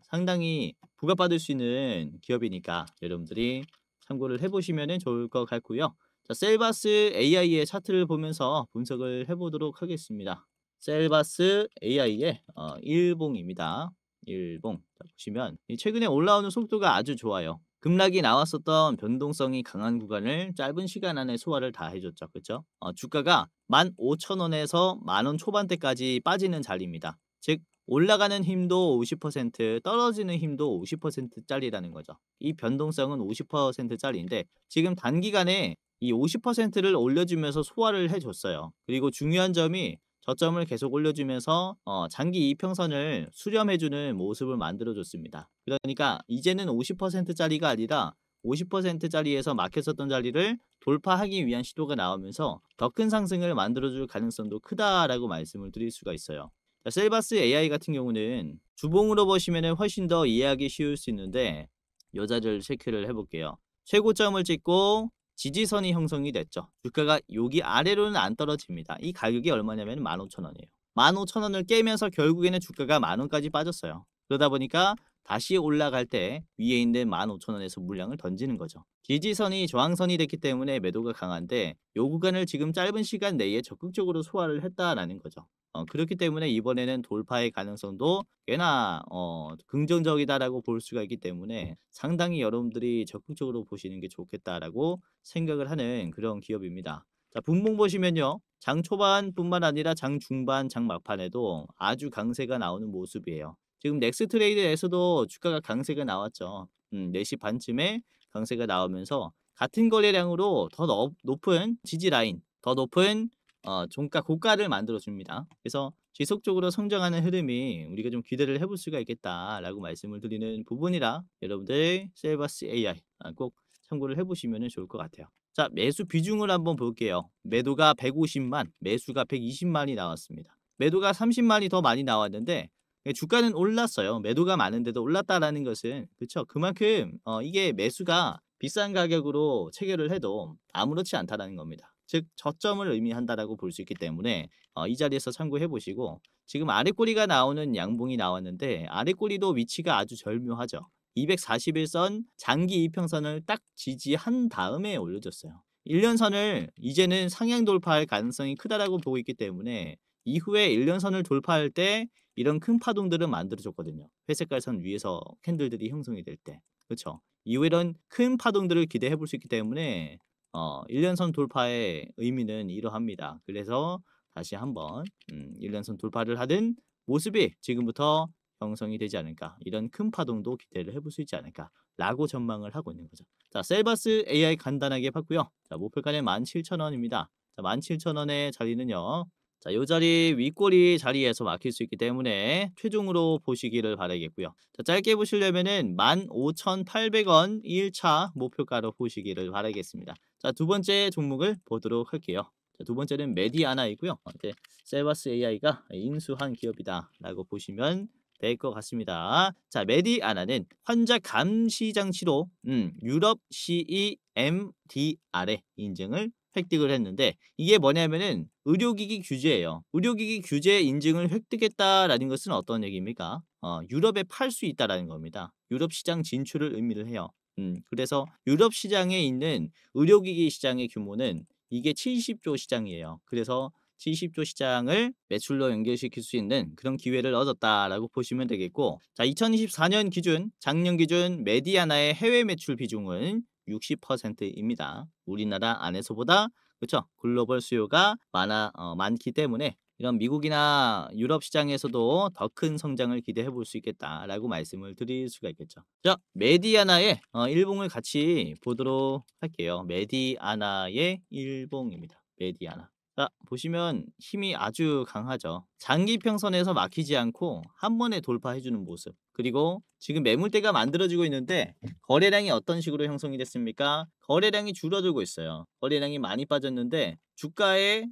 상당히 부각받을 수 있는 기업이니까 여러분들이 참고를 해보시면 좋을 것 같고요. 자, 셀바스 AI의 차트를 보면서 분석을 해보도록 하겠습니다. 셀바스 AI의 일봉입니다. 일봉. 자, 보시면 최근에 올라오는 속도가 아주 좋아요. 급락이 나왔었던 변동성이 강한 구간을 짧은 시간 안에 소화를 다 해줬죠. 그렇죠? 주가가 15,000원에서 10,000원 초반대까지 빠지는 자리입니다. 즉 올라가는 힘도 50%, 떨어지는 힘도 50%짜리라는 거죠. 이 변동성은 50%짜리인데 지금 단기간에 이 50%를 올려주면서 소화를 해줬어요. 그리고 중요한 점이 저점을 계속 올려주면서 장기 이평선을 수렴해주는 모습을 만들어줬습니다. 그러니까 이제는 50%짜리가 아니라 50%짜리에서 막혔었던 자리를 돌파하기 위한 시도가 나오면서 더 큰 상승을 만들어줄 가능성도 크다라고 말씀을 드릴 수가 있어요. 자, 셀바스 AI 같은 경우는 주봉으로 보시면 훨씬 더 이해하기 쉬울 수 있는데 요 자리를 체크를 해볼게요. 최고점을 찍고 지지선이 형성이 됐죠. 주가가 여기 아래로는 안 떨어집니다. 이 가격이 얼마냐면 15,000원이에요. 15,000원을 깨면서 결국에는 주가가 10,000원까지 빠졌어요. 그러다 보니까 다시 올라갈 때 위에 있는 15,000원에서 물량을 던지는 거죠. 지지선이 저항선이 됐기 때문에 매도가 강한데 요 구간을 지금 짧은 시간 내에 적극적으로 소화를 했다라는 거죠. 그렇기 때문에 이번에는 돌파의 가능성도 꽤나 긍정적이다라고 볼 수가 있기 때문에 상당히 여러분들이 적극적으로 보시는 게 좋겠다라고 생각을 하는 그런 기업입니다. 자, 분봉 보시면요. 장 초반뿐만 아니라 장 중반, 장 막판에도 아주 강세가 나오는 모습이에요. 지금 넥스트레이드에서도 주가가 강세가 나왔죠. 4시 반쯤에 강세가 나오면서 같은 거래량으로 더 높은 지지 라인, 더 높은 종가 고가를 만들어 줍니다. 그래서 지속적으로 성장하는 흐름이 우리가 좀 기대를 해볼 수가 있겠다라고 말씀을 드리는 부분이라 여러분들 셀바스 AI 꼭 참고를 해보시면 좋을 것 같아요. 자, 매수 비중을 한번 볼게요. 매도가 150만, 매수가 120만이 나왔습니다. 매도가 30만이 더 많이 나왔는데 주가는 올랐어요. 매도가 많은데도 올랐다라는 것은 그쵸? 그만큼 이게 매수가 비싼 가격으로 체결을 해도 아무렇지 않다라는 겁니다. 즉 저점을 의미한다라고 볼 수 있기 때문에 이 자리에서 참고해 보시고 지금 아래 꼬리가 나오는 양봉이 나왔는데 아래 꼬리도 위치가 아주 절묘하죠. 241선 장기 이평선을 딱 지지한 다음에 올려줬어요. 1년선을 이제는 상향 돌파할 가능성이 크다라고 보고 있기 때문에 이후에 1년선을 돌파할 때 이런 큰 파동들을 만들어줬거든요. 회색깔 선 위에서 캔들들이 형성이 될 때. 그렇죠. 이후 이런 큰 파동들을 기대해 볼 수 있기 때문에 1년선 돌파의 의미는 이러합니다. 그래서 다시 한번 1년선 돌파를 하는 모습이 지금부터 형성이 되지 않을까. 이런 큰 파동도 기대를 해볼 수 있지 않을까. 라고 전망을 하고 있는 거죠. 자, 셀바스 AI 간단하게 봤고요. 자, 목표가는 17,000원입니다. 자, 17,000원의 자리는요. 자, 요 자리 윗꼬리 자리에서 막힐 수 있기 때문에 최종으로 보시기를 바라겠고요. 자, 짧게 보시려면은 15,800원 1차 목표가로 보시기를 바라겠습니다. 자, 두 번째 종목을 보도록 할게요. 자, 두 번째는 메디아나이고요. 이제 셀바스 AI가 인수한 기업이다라고 보시면 될 것 같습니다. 자, 메디아나는 환자 감시 장치로 유럽 CE-MDR의 인증을 획득을 했는데 이게 뭐냐면은 의료기기 규제예요. 의료기기 규제 인증을 획득했다라는 것은 어떤 얘기입니까? 유럽에 팔 수 있다라는 겁니다. 유럽 시장 진출을 의미를 해요. 그래서 유럽 시장에 있는 의료기기 시장의 규모는 이게 70조 시장이에요. 그래서 70조 시장을 매출로 연결시킬 수 있는 그런 기회를 얻었다라고 보시면 되겠고, 자, 2024년 기준, 작년 기준 메디아나의 해외 매출 비중은 60%입니다. 우리나라 안에서보다 그렇죠? 글로벌 수요가 많기 때문에 이런 미국이나 유럽 시장에서도 더 큰 성장을 기대해 볼 수 있겠다라고 말씀을 드릴 수가 있겠죠. 자, 메디아나의 일봉을 같이 보도록 할게요. 메디아나의 일봉입니다. 메디아나. 자, 보시면 힘이 아주 강하죠. 장기 평선에서 막히지 않고 한 번에 돌파해 주는 모습. 그리고 지금 매물대가 만들어지고 있는데 거래량이 어떤 식으로 형성이 됐습니까? 거래량이 줄어들고 있어요. 거래량이 많이 빠졌는데 주가의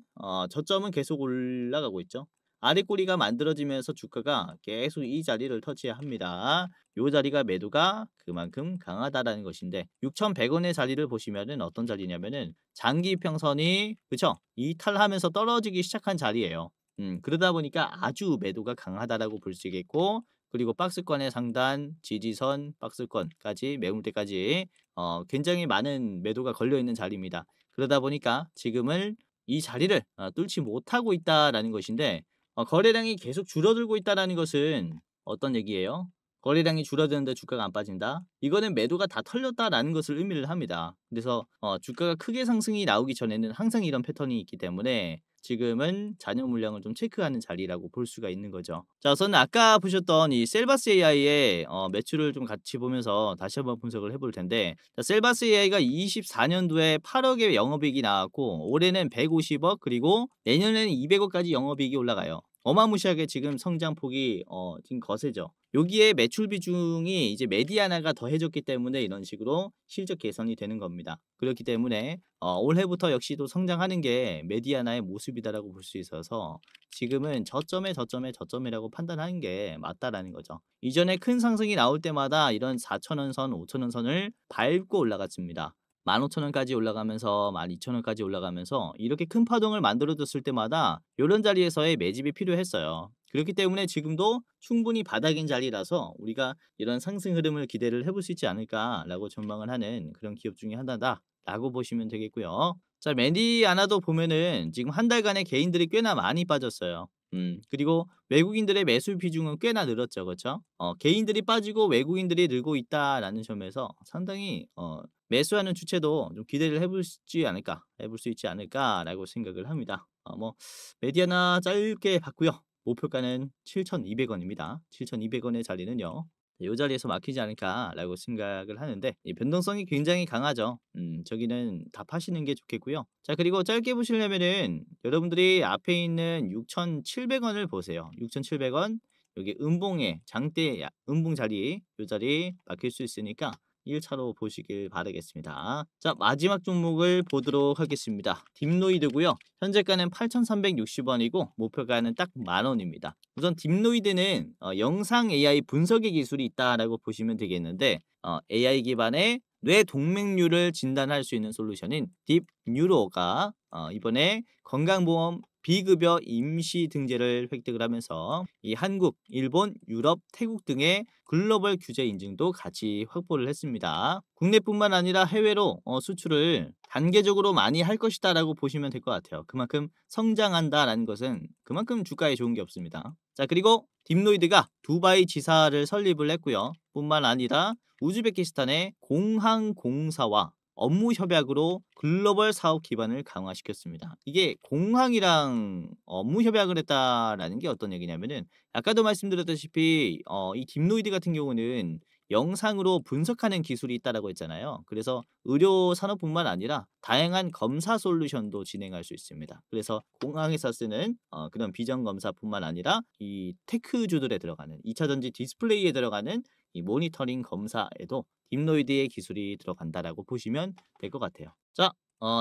저점은 계속 올라가고 있죠. 아래 꼬리가 만들어지면서 주가가 계속 이 자리를 터치합니다. 이 자리가 매도가 그만큼 강하다라는 것인데 6,100원의 자리를 보시면은 어떤 자리냐면은 장기 평선이 그쵸? 이탈하면서 떨어지기 시작한 자리예요. 그러다 보니까 아주 매도가 강하다라고 볼 수 있겠고 그리고 박스권의 상단, 지지선, 박스권까지 매물대까지 굉장히 많은 매도가 걸려있는 자리입니다. 그러다 보니까 지금은 이 자리를 뚫지 못하고 있다라는 것인데 거래량이 계속 줄어들고 있다라는 것은 어떤 얘기예요? 거래량이 줄어드는데 주가가 안 빠진다? 이거는 매도가 다 털렸다라는 것을 의미를 합니다. 그래서 주가가 크게 상승이 나오기 전에는 항상 이런 패턴이 있기 때문에 지금은 잔여 물량을 좀 체크하는 자리라고 볼 수가 있는 거죠. 자, 우선 아까 보셨던 이 셀바스 AI의 매출을 좀 같이 보면서 다시 한번 분석을 해볼 텐데 자, 셀바스 AI가 24년도에 8억의 영업이익이 나왔고 올해는 150억 그리고 내년에는 200억까지 영업이익이 올라가요. 어마무시하게 지금 성장폭이 지금 거세죠. 여기에 매출 비중이 이제 메디아나가 더해졌기 때문에 이런 식으로 실적 개선이 되는 겁니다. 그렇기 때문에 올해부터 역시 또 성장하는 게 메디아나의 모습이다라고 볼 수 있어서 지금은 저점이라고 판단하는 게 맞다라는 거죠. 이전에 큰 상승이 나올 때마다 이런 4,000원 선, 5,000원 선을 밟고 올라갔습니다. 15,000원까지 올라가면서 12,000원까지 올라가면서 이렇게 큰 파동을 만들어줬을 때마다 이런 자리에서의 매집이 필요했어요. 그렇기 때문에 지금도 충분히 바닥인 자리라서 우리가 이런 상승 흐름을 기대를 해볼 수 있지 않을까라고 전망을 하는 그런 기업 중에 하나다라고 보시면 되겠고요. 자, 메디아나도 보면은 지금 한 달간의 개인들이 꽤나 많이 빠졌어요. 그리고 외국인들의 매수 비중은 꽤나 늘었죠, 그렇죠? 개인들이 빠지고 외국인들이 늘고 있다라는 점에서 상당히 매수하는 주체도 좀 기대를 해볼 수 있지 않을까라고 생각을 합니다. 메디아나 짧게 봤고요. 목표가는 7,200원입니다. 7,200원의 자리는요. 이 자리에서 막히지 않을까라고 생각을 하는데 이 변동성이 굉장히 강하죠. 저기는 다 파시는 게 좋겠고요. 자, 그리고 짧게 보시려면은 여러분들이 앞에 있는 6,700원을 보세요. 6,700원 여기 음봉에 음봉 자리 이 자리 막힐 수 있으니까 1차로 보시길 바라겠습니다. 자, 마지막 종목을 보도록 하겠습니다. 딥노이드고요. 현재가는 8,360원이고 목표가는 딱 만원입니다. 우선 딥노이드는 영상 AI 분석의 기술이 있다라고 보시면 되겠는데 AI 기반의 뇌 동맥류를 진단할 수 있는 솔루션인 딥뉴로가 이번에 건강보험 비급여 임시 등재를 획득을 하면서 이 한국, 일본, 유럽, 태국 등의 글로벌 규제 인증도 같이 확보를 했습니다. 국내뿐만 아니라 해외로 수출을 단계적으로 많이 할 것이다라고 보시면 될 것 같아요. 그만큼 성장한다라는 것은 그만큼 주가에 좋은 게 없습니다. 자, 그리고 딥노이드가 두바이 지사를 설립을 했고요. 뿐만 아니라 우즈베키스탄의 공항공사와 업무 협약으로 글로벌 사업 기반을 강화시켰습니다. 이게 공항이랑 업무 협약을 했다라는 게 어떤 얘기냐면은 아까도 말씀드렸다시피 이 딥노이드 같은 경우는 영상으로 분석하는 기술이 있다라고 했잖아요. 그래서 의료 산업뿐만 아니라 다양한 검사 솔루션도 진행할 수 있습니다. 그래서 공항에서 쓰는 그런 비전 검사뿐만 아니라 이 테크주들에 들어가는 2차 전지 디스플레이에 들어가는 이 모니터링 검사에도 딥노이드의 기술이 들어간다라고 보시면 될 것 같아요. 자,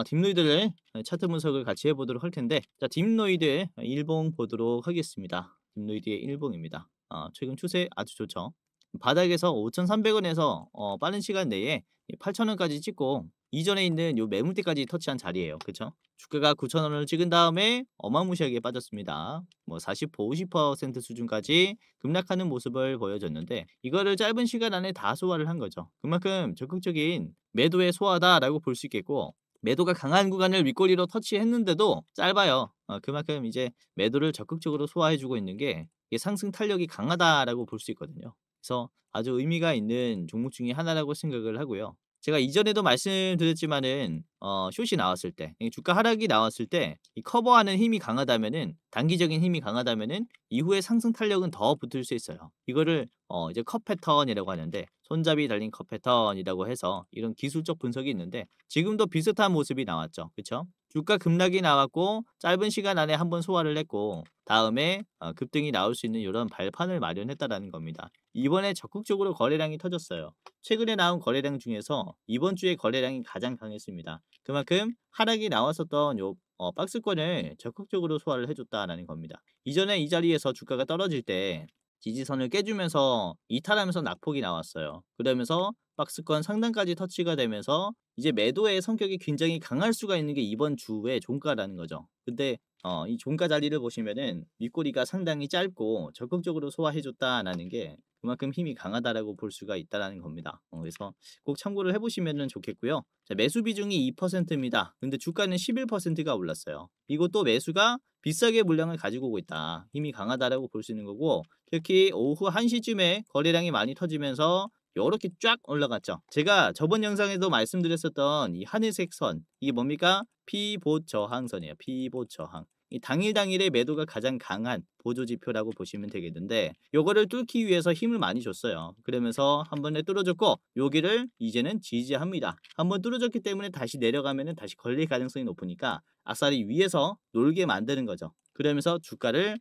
딥노이드를 차트 분석을 같이 해보도록 할 텐데, 자, 딥노이드 일봉 보도록 하겠습니다. 딥노이드의 일봉입니다. 최근 추세 아주 좋죠. 바닥에서 5,300원에서 빠른 시간 내에 8,000원까지 찍고 이전에 있는 요 매물대까지 터치한 자리예요. 그쵸? 주가가 9,000원을 찍은 다음에 어마무시하게 빠졌습니다. 40%, 50% 수준까지 급락하는 모습을 보여줬는데 이거를 짧은 시간 안에 다 소화를 한 거죠. 그만큼 적극적인 매도의 소화다라고 볼 수 있겠고 매도가 강한 구간을 윗꼬리로 터치했는데도 짧아요. 그만큼 이제 매도를 적극적으로 소화해주고 있는 게 이게 상승 탄력이 강하다라고 볼 수 있거든요. 그래서 아주 의미가 있는 종목 중에 하나라고 생각을 하고요. 제가 이전에도 말씀드렸지만은 숏이 나왔을 때 이 주가 하락이 나왔을 때 이 커버하는 힘이 강하다면은 단기적인 힘이 강하다면은 이후에 상승 탄력은 더 붙을 수 있어요. 이거를 이제 컷 패턴이라고 하는데 손잡이 달린 컷 패턴이라고 해서 이런 기술적 분석이 있는데 지금도 비슷한 모습이 나왔죠. 그쵸? 주가 급락이 나왔고 짧은 시간 안에 한번 소화를 했고 다음에 급등이 나올 수 있는 이런 발판을 마련했다라는 겁니다. 이번에 적극적으로 거래량이 터졌어요. 최근에 나온 거래량 중에서 이번 주에 거래량이 가장 강했습니다. 그만큼 하락이 나왔었던 요 박스권을 적극적으로 소화를 해줬다라는 겁니다. 이전에 이 자리에서 주가가 떨어질 때 지지선을 깨주면서 이탈하면서 낙폭이 나왔어요. 그러면서 박스권 상단까지 터치가 되면서 이제 매도의 성격이 굉장히 강할 수가 있는 게 이번 주의 종가라는 거죠. 근데 이 종가 자리를 보시면은 윗꼬리가 상당히 짧고 적극적으로 소화해줬다라는 게 그만큼 힘이 강하다라고 볼 수가 있다라는 겁니다. 그래서 꼭 참고를 해보시면 좋겠고요. 자, 매수 비중이 2%입니다. 근데 주가는 11%가 올랐어요. 이것도 매수가 비싸게 물량을 가지고 오고 있다. 힘이 강하다라고 볼 수 있는 거고 특히 오후 1시쯤에 거래량이 많이 터지면서 요렇게 쫙 올라갔죠. 제가 저번 영상에도 말씀드렸었던 이 하늘색 선 이게 뭡니까? 피봇 저항선이에요. 피봇 저항. 이 당일의 매도가 가장 강한 보조지표라고 보시면 되겠는데 요거를 뚫기 위해서 힘을 많이 줬어요. 그러면서 한 번에 뚫어줬고 여기를 이제는 지지합니다. 한번 뚫어줬기 때문에 다시 내려가면은 다시 걸릴 가능성이 높으니까 아싸리 위에서 놀게 만드는 거죠. 그러면서 주가를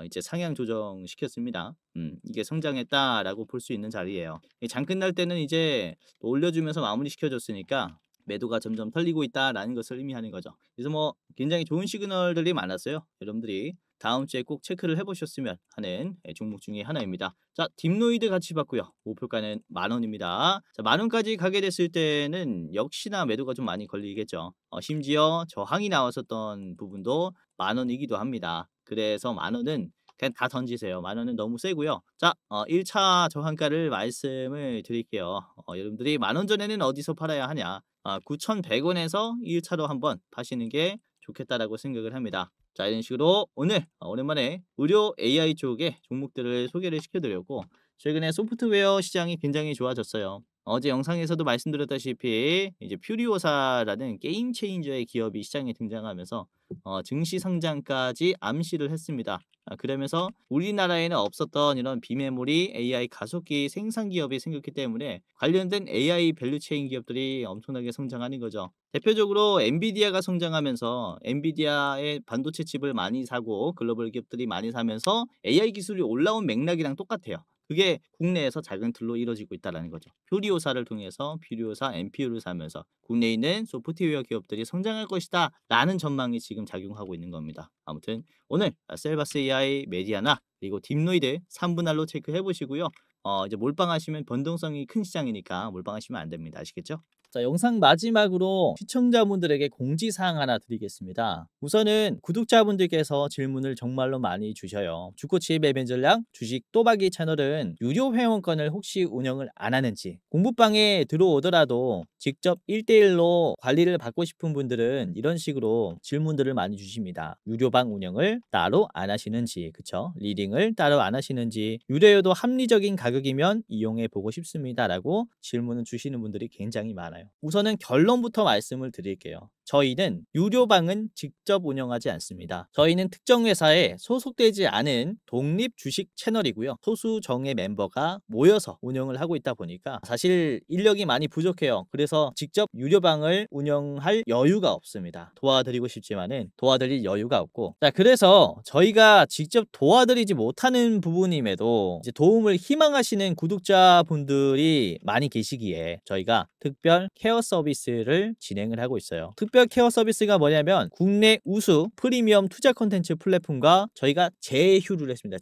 이제 상향 조정시켰습니다. 이게 성장했다라고 볼 수 있는 자리예요. 이 장 끝날 때는 이제 올려주면서 마무리시켜 줬으니까 매도가 점점 털리고 있다라는 것을 의미하는 거죠. 그래서 뭐 굉장히 좋은 시그널들이 많았어요. 여러분들이 다음 주에 꼭 체크를 해보셨으면 하는 종목 중에 하나입니다. 자, 딥노이드 같이 봤고요. 목표가는 10,000원입니다. 자, 10,000원까지 가게 됐을 때는 역시나 매도가 좀 많이 걸리겠죠. 심지어 저항이 나왔었던 부분도 10,000원이기도 합니다. 그래서 10,000원은 그냥 다 던지세요. 10,000원은 너무 세고요. 자, 1차 저항가를 말씀을 드릴게요. 여러분들이 10,000원 전에는 어디서 팔아야 하냐? 9,100원에서 1차로 한번 파시는 게 좋겠다라고 생각을 합니다. 자, 이런 식으로 오늘 오랜만에 의료 AI 쪽의 종목들을 소개를 시켜드렸고, 최근에 소프트웨어 시장이 굉장히 좋아졌어요. 어제 영상에서도 말씀드렸다시피 이제 퓨리오사라는 게임 체인저의 기업이 시장에 등장하면서 증시 상장까지 암시를 했습니다. 그러면서 우리나라에는 없었던 이런 비메모리 AI 가속기 생산 기업이 생겼기 때문에 관련된 AI 밸류체인 기업들이 엄청나게 성장하는 거죠. 대표적으로 엔비디아가 성장하면서 엔비디아의 반도체 칩을 많이 사고 글로벌 기업들이 많이 사면서 AI 기술이 올라온 맥락이랑 똑같아요. 그게 국내에서 작은 틀로 이루어지고 있다는 거죠. 퓨리오사를 통해서 퓨리오사 NPU를 사면서 국내에 있는 소프트웨어 기업들이 성장할 것이다 라는 전망이 지금 작용하고 있는 겁니다. 아무튼 오늘 셀바스 AI, 메디아나 그리고 딥노이드 3분할로 체크해 보시고요. 이제 몰빵하시면 변동성이 큰 시장이니까 몰빵하시면 안 됩니다. 아시겠죠? 자, 영상 마지막으로 시청자분들에게 공지사항 하나 드리겠습니다. 우선은 구독자분들께서 질문을 정말로 많이 주셔요. 주코치 매매 전략 주식 또박이 채널은 유료 회원권을 혹시 운영을 안 하는지, 공부방에 들어오더라도 직접 1대1로 관리를 받고 싶은 분들은 이런 식으로 질문들을 많이 주십니다. 유료방 운영을 따로 안 하시는지, 그쵸? 리딩을 따로 안 하시는지, 유료여도 합리적인 가격이면 이용해 보고 싶습니다 라고 질문을 주시는 분들이 굉장히 많아요. 우선은 결론부터 말씀을 드릴게요. 저희는 유료방은 직접 운영하지 않습니다. 저희는 특정 회사에 소속되지 않은 독립 주식 채널이고요. 소수 정예 멤버가 모여서 운영을 하고 있다 보니까 사실 인력이 많이 부족해요. 그래서 직접 유료방을 운영할 여유가 없습니다. 도와드리고 싶지만은 도와드릴 여유가 없고, 자, 그래서 저희가 직접 도와드리지 못하는 부분임에도 이제 도움을 희망하시는 구독자분들이 많이 계시기에 저희가 특별 케어 서비스를 진행을 하고 있어요. 특별 케어 서비스가 뭐냐면 국내 우수 프리미엄 투자 콘텐츠 플랫폼과 저희가 제휴를 했습니다.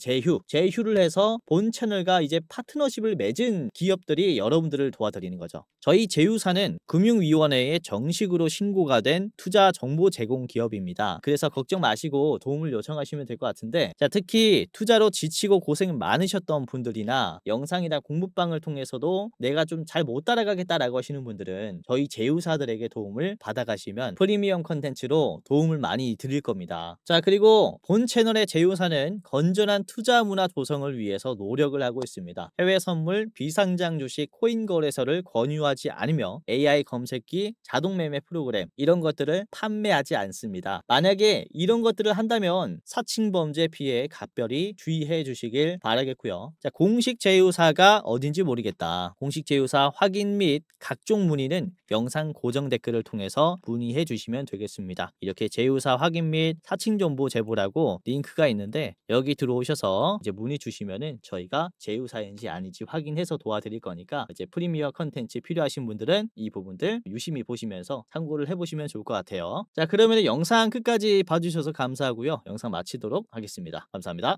제휴를 해서 본 채널과 이제 파트너십을 맺은 기업들이 여러분들을 도와드리는 거죠. 저희 제휴사는 금융위원회에 정식으로 신고가 된 투자 정보 제공 기업입니다. 그래서 걱정 마시고 도움을 요청하시면 될 것 같은데, 자, 특히 투자로 지치고 고생 많으셨던 분들이나 영상이나 공부방을 통해서도 내가 좀 잘 못 따라가겠다라고 하시는 분들은 저희 제휴사들에게 도움을 받아가시면 프리미엄 컨텐츠로 도움을 많이 드릴 겁니다. 자, 그리고 본 채널의 제휴사는 건전한 투자 문화 조성을 위해서 노력을 하고 있습니다. 해외 선물, 비상장 주식, 코인 거래소를 권유하지 않으며 AI 검색기, 자동 매매 프로그램 이런 것들을 판매하지 않습니다. 만약에 이런 것들을 한다면 사칭 범죄 피해에 각별히 주의해 주시길 바라겠고요. 자, 공식 제휴사가 어딘지 모르겠다. 공식 제휴사 확인 및 각종 문의는 영상 고정 댓글을 통해서 문의해 주시면 되겠습니다. 이렇게 제휴사 확인 및 사칭 정보 제보라고 링크가 있는데 여기 들어오셔서 이제 문의 주시면은 저희가 제휴사인지 아닌지 확인해서 도와드릴 거니까 이제 프리미어 컨텐츠 필요하신 분들은 이 부분들 유심히 보시면서 참고를 해보시면 좋을 것 같아요. 자, 그러면 영상 끝까지 봐주셔서 감사하고요. 영상 마치도록 하겠습니다. 감사합니다.